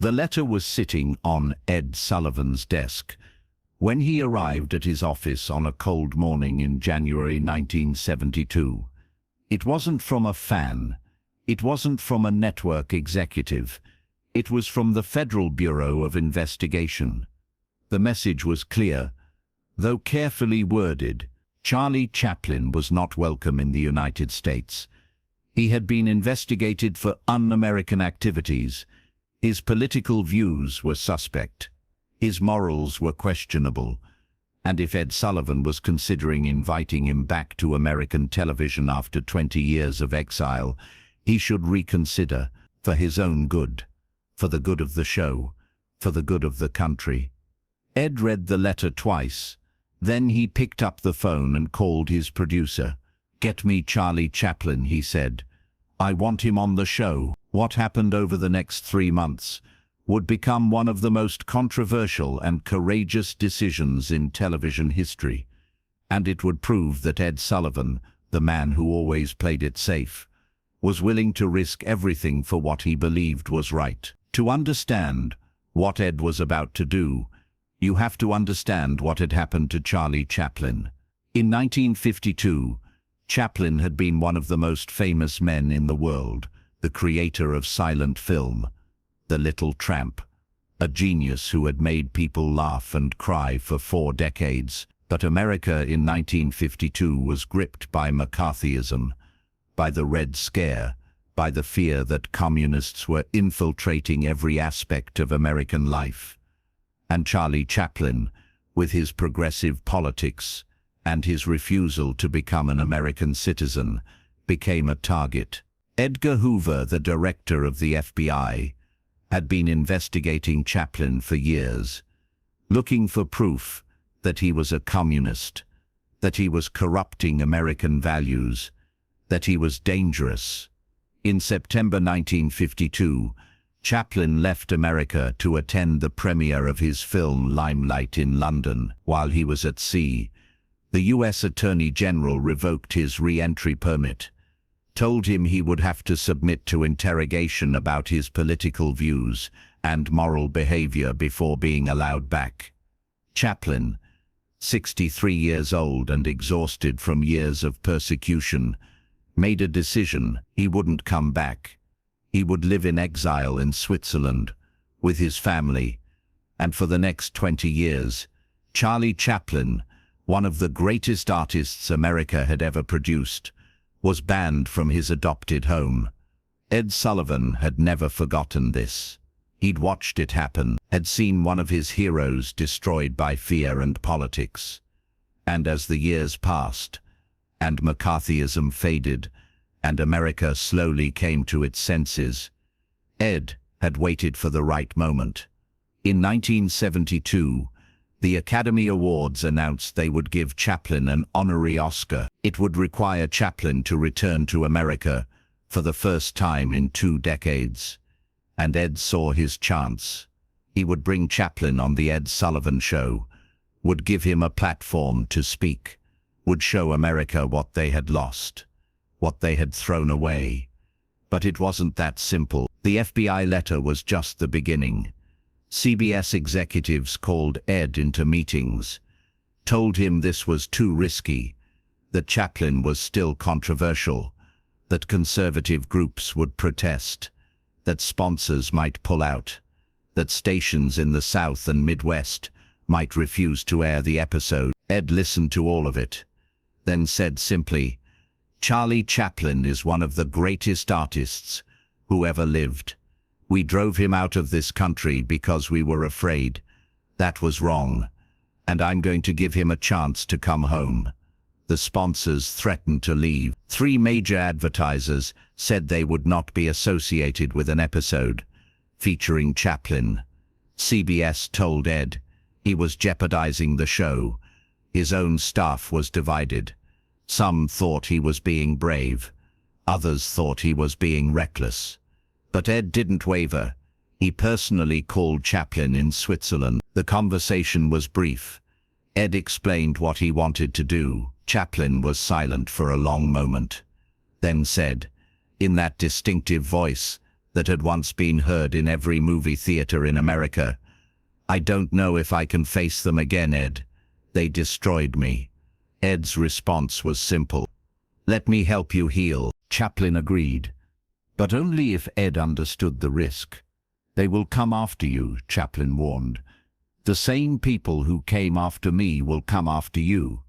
The letter was sitting on Ed Sullivan's desk when he arrived at his office on a cold morning in January 1972. It wasn't from a fan. It wasn't from a network executive. It was from the Federal Bureau of Investigation. The message was clear. Though carefully worded, Charlie Chaplin was not welcome in the United States. He had been investigated for un-American activities. His political views were suspect. His morals were questionable. And if Ed Sullivan was considering inviting him back to American television after 20 years of exile, he should reconsider, for his own good, for the good of the show, for the good of the country. Ed read the letter twice. Then he picked up the phone and called his producer. "Get me Charlie Chaplin," he said. "I want him on the show." What happened over the next 3 months would become one of the most controversial and courageous decisions in television history. And it would prove that Ed Sullivan, the man who always played it safe, was willing to risk everything for what he believed was right. To understand what Ed was about to do, you have to understand what had happened to Charlie Chaplin. In 1952, Chaplin had been one of the most famous men in the world, the creator of silent film, The Little Tramp, a genius who had made people laugh and cry for 4 decades. But America in 1952 was gripped by McCarthyism, by the Red Scare, by the fear that communists were infiltrating every aspect of American life. And Charlie Chaplin, with his progressive politics and his refusal to become an American citizen, became a target. Edgar Hoover, the director of the FBI, had been investigating Chaplin for years, looking for proof that he was a communist, that he was corrupting American values, that he was dangerous. In September 1952, Chaplin left America to attend the premiere of his film Limelight in London. While he was at sea, the U.S. Attorney General revoked his re-entry permit, told him he would have to submit to interrogation about his political views and moral behavior before being allowed back. Chaplin, 63 years old and exhausted from years of persecution, made a decision. He wouldn't come back. He would live in exile in Switzerland with his family. And for the next 20 years, Charlie Chaplin, one of the greatest artists America had ever produced, was banned from his adopted home. Ed Sullivan had never forgotten this. He'd watched it happen, had seen one of his heroes destroyed by fear and politics. And as the years passed, and McCarthyism faded, and America slowly came to its senses, Ed had waited for the right moment. In 1972, the Academy Awards announced they would give Chaplin an honorary Oscar. It would require Chaplin to return to America for the first time in 2 decades. And Ed saw his chance. He would bring Chaplin on the Ed Sullivan Show, would give him a platform to speak, would show America what they had lost, what they had thrown away. But it wasn't that simple. The FBI letter was just the beginning. CBS executives called Ed into meetings, told him this was too risky, that Chaplin was still controversial, that conservative groups would protest, that sponsors might pull out, that stations in the South and Midwest might refuse to air the episode. Ed listened to all of it, then said simply, "Charlie Chaplin is one of the greatest artists who ever lived. We drove him out of this country because we were afraid. That was wrong, and I'm going to give him a chance to come home." The sponsors threatened to leave. 3 major advertisers said they would not be associated with an episode featuring Chaplin. CBS told Ed he was jeopardizing the show. His own staff was divided. Some thought he was being brave. Others thought he was being reckless. But Ed didn't waver. He personally called Chaplin in Switzerland. The conversation was brief. Ed explained what he wanted to do. Chaplin was silent for a long moment, then said, in that distinctive voice that had once been heard in every movie theater in America. "I don't know if I can face them again, Ed. They destroyed me." Ed's response was simple. "Let me help you heal." Chaplin agreed, but only if Ed understood the risk. "They will come after you," Chaplin warned. "The same people who came after me will come after you."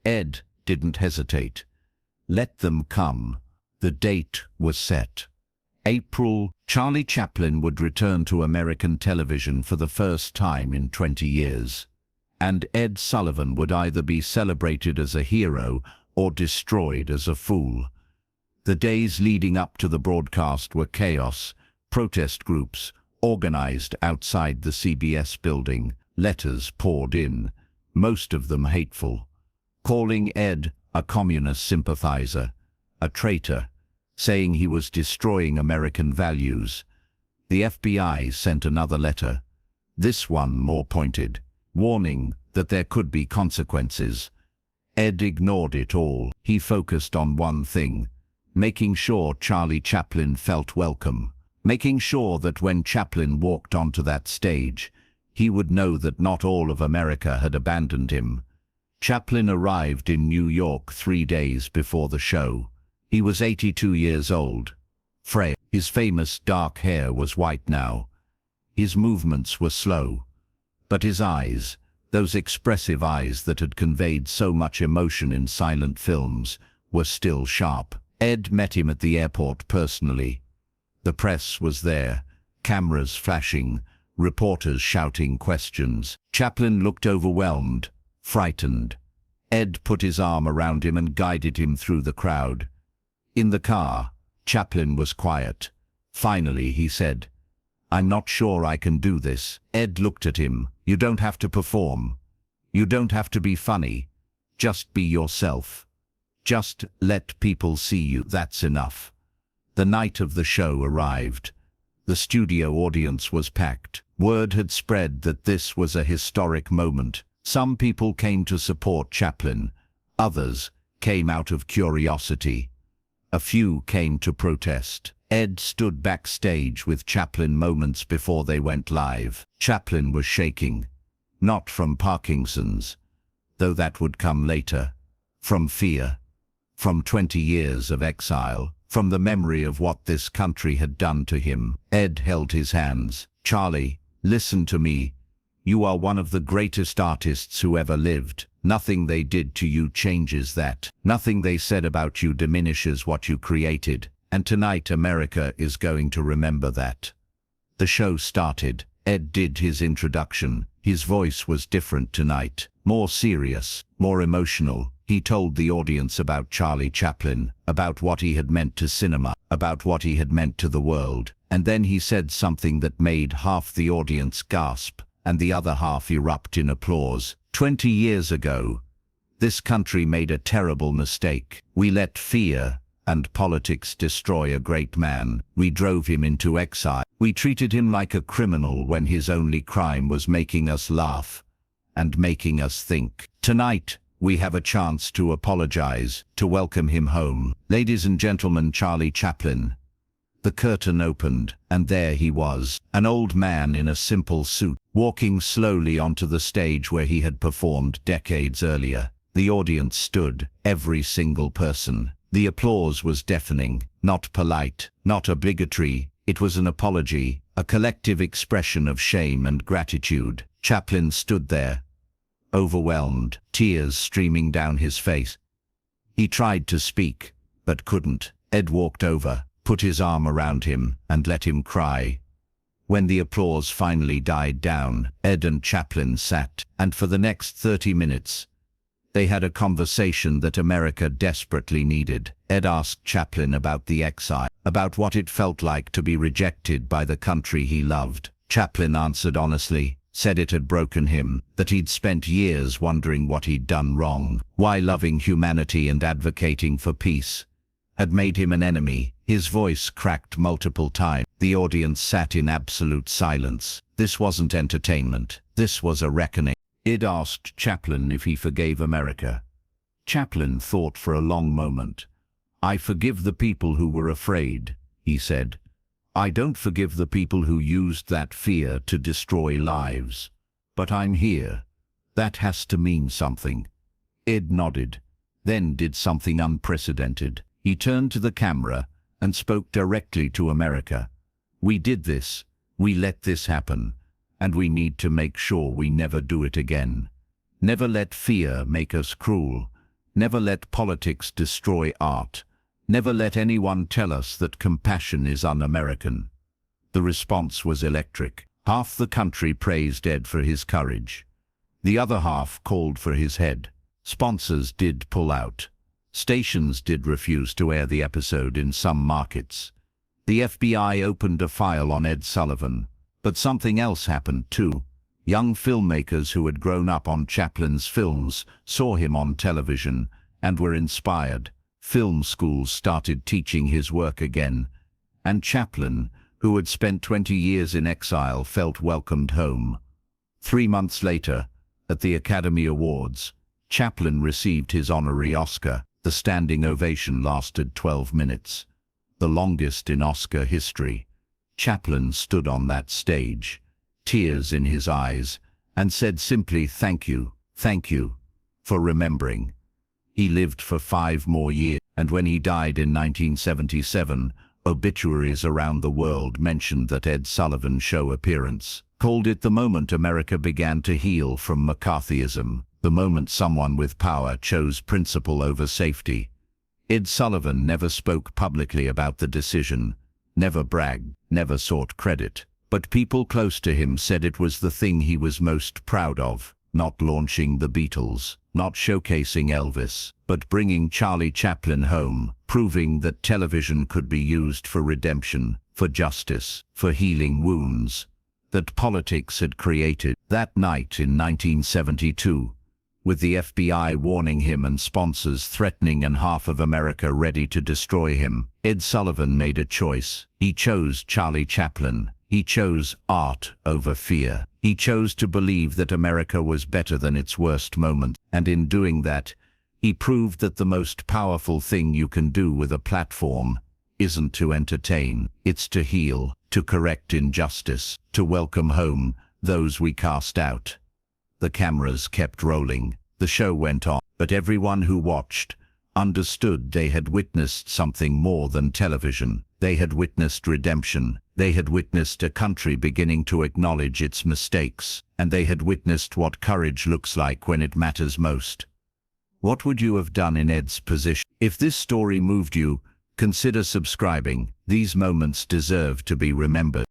Ed didn't hesitate. Let them come. The date was set. April. Charlie Chaplin would return to American television for the first time in 20 years. And Ed Sullivan would either be celebrated as a hero or destroyed as a fool. The days leading up to the broadcast were chaos. Protest groups organized outside the CBS building. Letters poured in, most of them hateful, calling Ed a communist sympathizer, a traitor, saying he was destroying American values. The FBI sent another letter, this one more pointed, warning that there could be consequences. Ed ignored it all. He focused on one thing, making sure Charlie Chaplin felt welcome, making sure that when Chaplin walked onto that stage, he would know that not all of America had abandoned him. Chaplin arrived in New York 3 days before the show. He was 82 years old, frail. His famous dark hair was white now. His movements were slow, but his eyes, those expressive eyes that had conveyed so much emotion in silent films, were still sharp. Ed met him at the airport personally. The press was there, cameras flashing, reporters shouting questions. Chaplin looked overwhelmed, frightened. Ed put his arm around him and guided him through the crowd. In the car, Chaplin was quiet. Finally, he said, "I'm not sure I can do this." Ed looked at him. "You don't have to perform. You don't have to be funny. Just be yourself. Just let people see you. That's enough." The night of the show arrived. The studio audience was packed. Word had spread that this was a historic moment. Some people came to support Chaplin. Others came out of curiosity. A few came to protest. Ed stood backstage with Chaplin moments before they went live. Chaplin was shaking. Not from Parkinson's, though that would come later. From fear. From 20 years of exile. From the memory of what this country had done to him. Ed held his hands. "Charlie, listen to me. You are one of the greatest artists who ever lived. Nothing they did to you changes that. Nothing they said about you diminishes what you created. And tonight America is going to remember that." The show started. Ed did his introduction. His voice was different tonight. More serious, more emotional. He told the audience about Charlie Chaplin, about what he had meant to cinema, about what he had meant to the world. And then he said something that made half the audience gasp, and the other half erupt in applause. 20 years ago, this country made a terrible mistake. We let fear and politics destroy a great man. We drove him into exile. We treated him like a criminal when his only crime was making us laugh and making us think. Tonight, we have a chance to apologize, to welcome him home. Ladies and gentlemen, Charlie Chaplin. The curtain opened, and there he was, an old man in a simple suit, walking slowly onto the stage where he had performed decades earlier. The audience stood, every single person. The applause was deafening, not polite, not obligatory. It was an apology, a collective expression of shame and gratitude. Chaplin stood there, overwhelmed, tears streaming down his face. He tried to speak, but couldn't. Ed walked over, put his arm around him, and let him cry. When the applause finally died down, Ed and Chaplin sat, and for the next 30 minutes, they had a conversation that America desperately needed. Ed asked Chaplin about the exile, about what it felt like to be rejected by the country he loved. Chaplin answered honestly, said it had broken him, that he'd spent years wondering what he'd done wrong, why loving humanity and advocating for peace had made him an enemy. His voice cracked multiple times. The audience sat in absolute silence. This wasn't entertainment. This was a reckoning. Ed asked Chaplin if he forgave America. Chaplin thought for a long moment. "I forgive the people who were afraid," he said. I don't forgive the people who used that fear to destroy lives. But I'm here. That has to mean something." Ed nodded, then did something unprecedented. He turned to the camera and spoke directly to America. "We did this. We let this happen. And we need to make sure we never do it again. Never let fear make us cruel. Never let politics destroy art. Never let anyone tell us that compassion is un-American." The response was electric. Half the country praised Ed for his courage. The other half called for his head. Sponsors did pull out. Stations did refuse to air the episode in some markets. The FBI opened a file on Ed Sullivan. But something else happened too. Young filmmakers who had grown up on Chaplin's films saw him on television and were inspired. Film schools started teaching his work again. And Chaplin, who had spent 20 years in exile, felt welcomed home. 3 months later, at the Academy Awards, Chaplin received his honorary Oscar. The standing ovation lasted 12 minutes, the longest in Oscar history. Chaplin stood on that stage, tears in his eyes, and said simply, thank you, for remembering." He lived for 5 more years, and when he died in 1977, obituaries around the world mentioned that Ed Sullivan show appearance, called it the moment America began to heal from McCarthyism, the moment someone with power chose principle over safety. Ed Sullivan never spoke publicly about the decision, never bragged, never sought credit. But people close to him said it was the thing he was most proud of, not launching the Beatles, not showcasing Elvis, but bringing Charlie Chaplin home, proving that television could be used for redemption, for justice, for healing wounds that politics had created. That night in 1972, with the FBI warning him and sponsors threatening and half of America ready to destroy him, Ed Sullivan made a choice. He chose Charlie Chaplin. He chose art over fear. He chose to believe that America was better than its worst moment. And in doing that, he proved that the most powerful thing you can do with a platform isn't to entertain, it's to heal, to correct injustice, to welcome home those we cast out. The cameras kept rolling. The show went on, but everyone who watched understood they had witnessed something more than television. They had witnessed redemption. They had witnessed a country beginning to acknowledge its mistakes, and they had witnessed what courage looks like when it matters most. What would you have done in Ed's position? If this story moved you, consider subscribing. These moments deserve to be remembered.